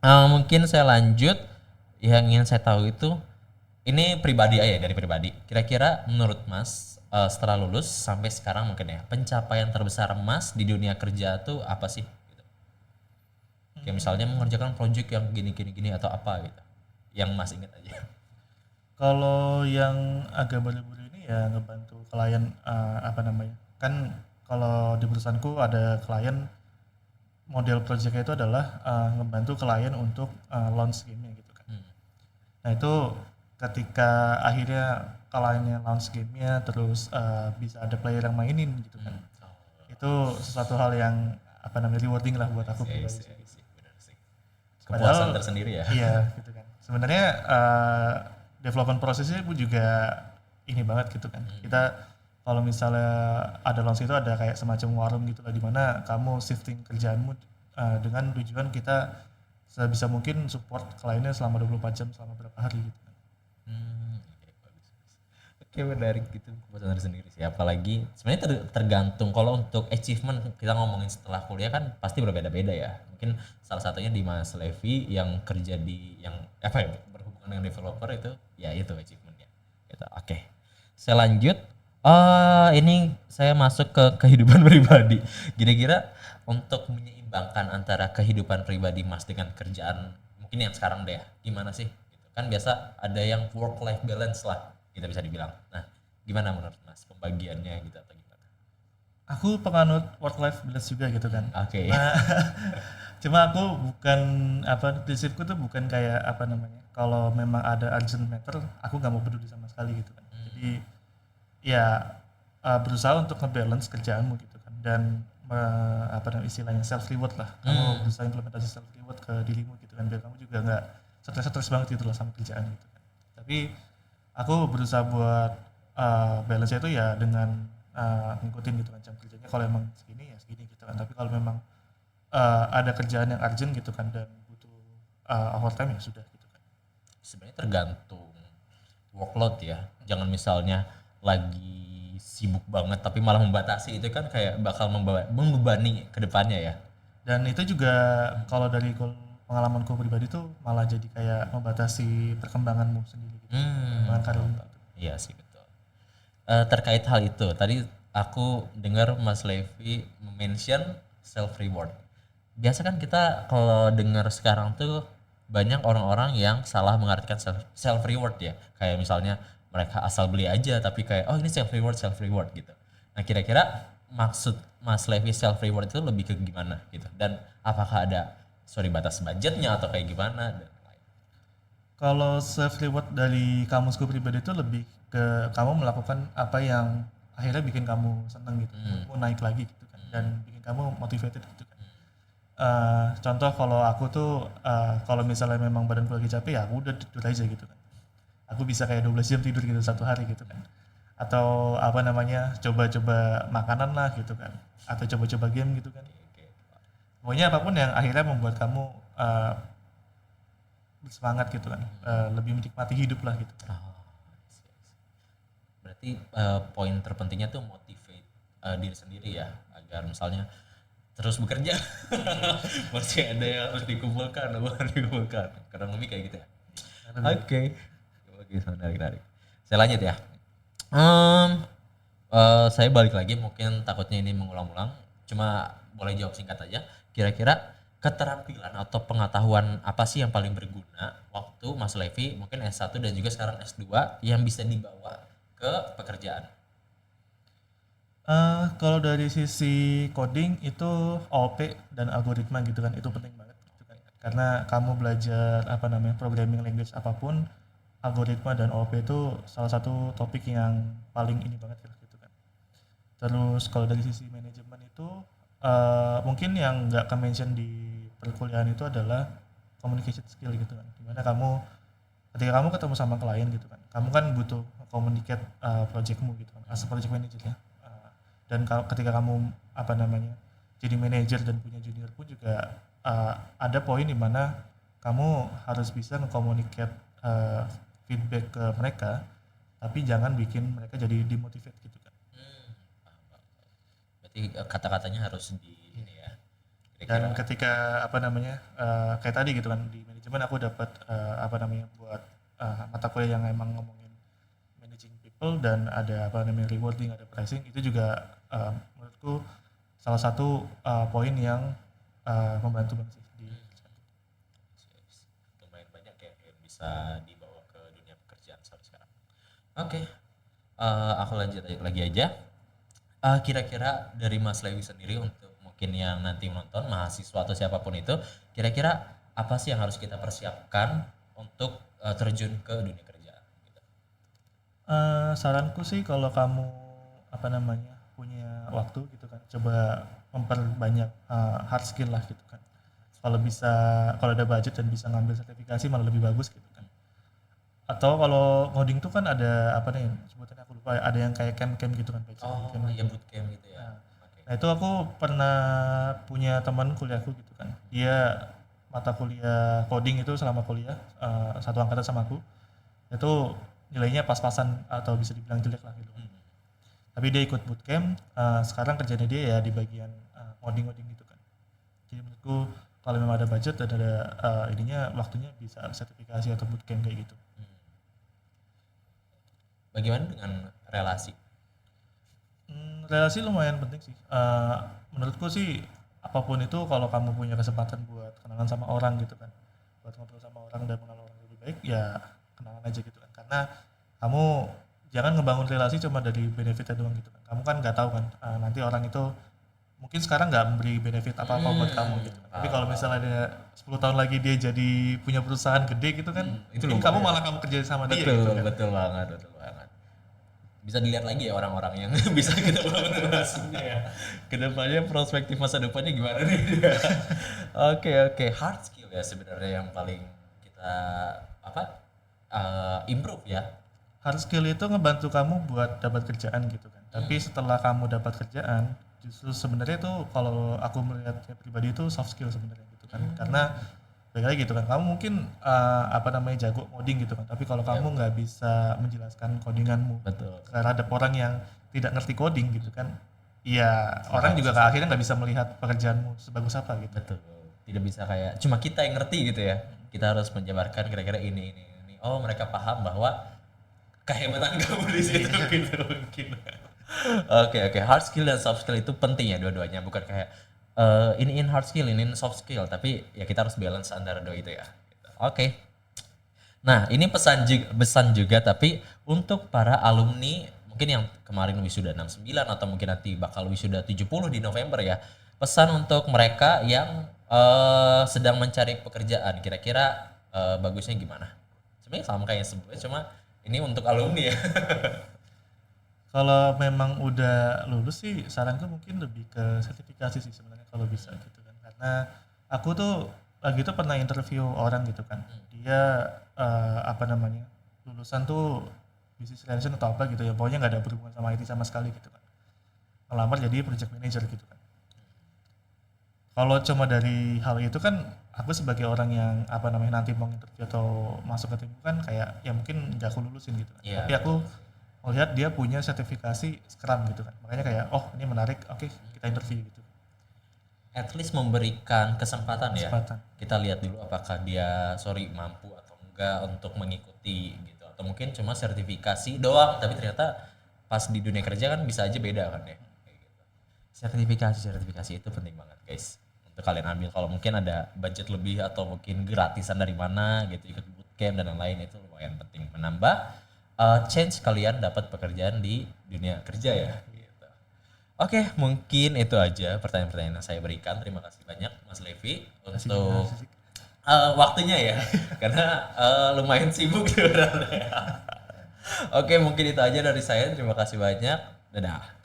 Mungkin saya lanjut, yang ingin saya tahu itu, ini pribadi aja dari pribadi. Kira-kira menurut Mas, setelah lulus sampai sekarang mungkin ya, pencapaian terbesar Mas di dunia kerja tuh apa sih? Gitu. Kayak misalnya Hmm, mengerjakan project yang gini-gini atau apa gitu. Yang Mas ingat aja. Kalau yang agak baru-baru ini ya ngebantu klien apa namanya? Kan kalau di perusahaanku ada klien model projectnya itu adalah ngebantu klien untuk launch game gitu kan. Hmm. Nah itu ketika akhirnya kliennya launch gamenya terus bisa ada player yang mainin gitu kan. Hmm. Oh, Itu sesuatu hal yang apa namanya rewarding lah buat I aku see, I pribadi see, sih I gitu. see. Benar sih. Kepuasan Padahal tersendiri ya. iya gitu kan. Sebenarnya development prosesnya pun juga ini banget gitu kan. Hmm. Kita kalau misalnya ada launch itu ada kayak semacam warung gitu lah di mana kamu shifting kerjaanmu dengan tujuan kita sebisa mungkin support kliennya selama 24 jam selama berapa hari gitu kan. Hmm, oke, bagus. Oke, menarik gitu kepuasan tersendiri sih. Apalagi sebenarnya tergantung kalau untuk achievement kita ngomongin setelah kuliah kan pasti berbeda-beda ya. Mungkin salah satunya di Mas Levi yang kerja di yang apa ya berhubungan dengan developer itu ya itu achievementnya. Gitu. Oke. Saya lanjut. Ini saya masuk ke kehidupan pribadi. Kira-kira untuk menyeimbangkan antara kehidupan pribadi Mas dengan kerjaan mungkin yang sekarang deh ya, gimana sih? Gitu. Kan biasa ada yang work life balance lah, kita bisa dibilang. Nah, gimana menurut Mas pembagiannya gitu atau gimana? Aku penganut work life balance juga gitu kan. Oke. Cuma cuma aku bukan apa prinsipku tuh bukan kayak apa namanya. Kalau memang ada urgent matter, aku nggak mau peduli sama sekali gitu kan. Jadi ya berusaha untuk ngebalance kerjaanmu gitu kan dan apa namanya istilahnya self reward lah. Kamu Hmm. berusaha implementasi self reward ke dirimu gitu kan biar kamu juga nggak stres-stres banget gitu loh sama kerjaan gitu kan. Tapi aku berusaha buat balance itu ya dengan ngikutin gitu kan jam kerjanya kalau emang segini ya segini gitu kan. Tapi kalau memang ada kerjaan yang urgent gitu kan dan butuh overtime ya sudah gitu kan. Sebenarnya tergantung workload ya. Jangan misalnya lagi sibuk banget tapi malah membatasi itu kan kayak bakal membebani ke depannya ya. Dan itu juga kalau dari pengalamanku pribadi tuh malah jadi kayak membatasi perkembanganmu sendiri gitu kan, perkembangan Paham, karirmu paham. gitu. Iya sih betul. Terkait hal itu, tadi aku dengar Mas Levi mention self reward. Biasa kan kita kalau dengar sekarang tuh banyak orang-orang yang salah mengartikan self reward ya. Kayak misalnya mereka asal beli aja tapi kayak oh ini self reward gitu. Nah, kira-kira maksud Mas Levi self reward itu lebih ke gimana gitu. Dan apakah ada sorry batas budgetnya atau kayak gimana dan lain. Kalau self reward dari kamusku pribadi itu lebih ke kamu melakukan apa yang akhirnya bikin kamu seneng gitu, Hmm. moodmu naik lagi gitu kan, dan Hmm. bikin kamu motivated gitu kan. Contoh kalau aku tuh kalau misalnya memang badanku lagi capek ya aku udah tidur aja gitu kan. Aku bisa kayak 12 jam tidur gitu satu hari gitu kan. Atau apa namanya coba-coba makanan lah gitu kan. Atau coba-coba game gitu kan. Oke, oke. Pokoknya apapun yang akhirnya membuat kamu uh, bersemangat gitu kan. Lebih menikmati hidup lah gitu kan. Oh, I see, I see. Berarti poin terpentingnya tuh motivate diri sendiri ya agar misalnya terus bekerja masih ada yang harus dikumpulkan apa harus dikumpulkan kurang lebih kayak gitu ya. Karena begitu. Oke. Oke, menarik menarik. Saya lanjut ya. Em, saya balik lagi mungkin takutnya ini mengulang-ulang. Cuma boleh jawab singkat aja. Kira-kira keterampilan atau pengetahuan apa sih yang paling berguna waktu Mas Levi mungkin S1 dan juga sekarang S2 yang bisa dibawa ke pekerjaan? Kalau dari sisi coding itu OOP dan algoritma gitu kan itu penting banget gitu kan. Karena kamu belajar apa namanya programming language apapun algoritma dan OOP itu salah satu topik yang paling ini banget gitu kan. Terus kalau dari sisi manajemen itu mungkin yang nggak ke-mention di perkuliahan itu adalah communication skill gitu kan. Dimana kamu ketika kamu ketemu sama klien gitu kan, kamu kan butuh communicate projectmu gitu kan, as a project manager ya. Dan ketika kamu apa namanya jadi manajer dan punya junior pun juga ada poin di mana kamu harus bisa nge-communicate feedback ke mereka, tapi jangan bikin mereka jadi demotivate gitu kan. Hmm, paham, paham. Berarti kata-katanya harus di Iya. ini ya. Dan ketika kayak tadi gitu kan di manajemen aku dapat buat mata kuliah yang emang ngomongin managing people dan ada rewarding, ada pricing, itu juga menurutku salah satu poin yang membantu banget sih di lumayan banyak ya yang bisa dibawa ke dunia pekerjaan sekarang. Oke. Aku lanjut lagi aja. Kira-kira dari Mas Lewi sendiri untuk mungkin yang nanti menonton mahasiswa atau siapapun itu, kira-kira apa sih yang harus kita persiapkan untuk terjun ke dunia kerja? Gitu. Saranku sih kalau kamu punya waktu gitu kan, coba memperbanyak hard skill lah gitu kan. Kalau ada budget dan bisa ngambil sertifikasi malah lebih bagus gitu kan. Atau kalau ngoding tuh kan ada sebutannya aku lupa, ada yang kayak camp gitu kan, camp iya bootcamp gitu ya. Nah itu aku pernah punya teman kuliahku gitu kan, dia mata kuliah coding itu selama kuliah satu angkatan sama aku, itu nilainya pas-pasan atau bisa dibilang jelek lah gitu. Tapi dia ikut bootcamp, sekarang kerjanya dia ya di bagian ngoding gitu kan. Jadi menurutku kalau memang ada budget dan ada waktunya bisa sertifikasi atau bootcamp kayak gitu. Bagaimana dengan relasi? Relasi lumayan penting sih. Menurutku sih apapun itu kalau kamu punya kesempatan buat kenalan sama orang gitu kan, buat ngobrol sama orang dan mengenal orang lebih baik, ya kenalan aja gitu kan. Karena kamu jangan ngebangun relasi cuma dari benefitnya doang gitu kan. Kamu kan nggak tahu kan nanti orang itu mungkin sekarang nggak memberi benefit apa-apa buat kamu gitu kan. Tapi kalau misalnya dia 10 tahun lagi dia jadi punya perusahaan gede gitu kan, itu kamu malah kamu kerja sama dia gitu kan. Betul banget. Bisa dilihat lagi ya orang-orang yang bisa kita bangun relasinya ya. Kedepannya perspektif masa depannya gimana nih? Oke. Hard skill ya sebenarnya yang paling kita improve ya. Hard skill itu ngebantu kamu buat dapat kerjaan gitu kan. Tapi setelah kamu dapat kerjaan, justru sebenarnya itu kalau aku melihatnya pribadi itu soft skill sebenarnya gitu kan. Karena balik gitu kan, kamu mungkin jago coding gitu kan, tapi kalau kamu nggak bisa menjelaskan codinganmu terhadap orang yang tidak ngerti coding gitu kan, ya orang juga akhirnya nggak bisa melihat pekerjaanmu sebagus apa gitu. Betul, tidak bisa kayak cuma kita yang ngerti gitu ya, kita harus menjabarkan kira-kira ini. Oh mereka paham bahwa kehebatan kamu di situ gitu mungkin. Oke, hard skill dan soft skill itu penting ya dua-duanya, bukan kayak ini hard skill, ini soft skill, tapi ya kita harus balance antara dua itu ya. Oke. Nah ini pesan juga tapi untuk para alumni mungkin yang kemarin wisuda 69 atau mungkin nanti bakal wisuda 70 di November ya, pesan untuk mereka yang sedang mencari pekerjaan kira-kira bagusnya gimana? Sebenarnya sama kayak sebelumnya, cuma ini untuk alumni ya. Kalau memang udah lulus sih saranku mungkin lebih ke sertifikasi sih sebenarnya kalau bisa gitu kan. Karena aku tuh lagi tuh pernah interview orang gitu kan. Dia lulusan tuh business relation atau apa gitu ya. Pokoknya nggak ada berhubungan sama IT sama sekali gitu kan. Ngelamar jadi project manager gitu kan. Kalau cuma dari hal itu kan aku sebagai orang yang nanti mau interview atau masuk ke tim kan kayak ya mungkin nggak aku lulusin gitu kan. Tapi aku melihat dia punya sertifikasi Scrum gitu kan, makanya kayak ini menarik, oke, kita interview gitu. At least memberikan kesempatan ya. Kita lihat dulu apakah dia mampu atau enggak untuk mengikuti gitu, atau mungkin cuma sertifikasi doang tapi ternyata pas di dunia kerja kan bisa aja beda kan ya. Kayak gitu. Sertifikasi itu penting banget guys untuk kalian ambil. Kalau mungkin ada budget lebih atau mungkin gratisan dari mana gitu, ikut bootcamp dan lain-lain, itu lumayan penting menambah chance kalian dapat pekerjaan di dunia kerja ya. Gitu. Oke, mungkin itu aja pertanyaan-pertanyaan yang saya berikan. Terima kasih banyak Mas Levi untuk waktunya ya, karena lumayan sibuk sebenarnya. Oke, mungkin itu aja dari saya. Terima kasih banyak. Dadah.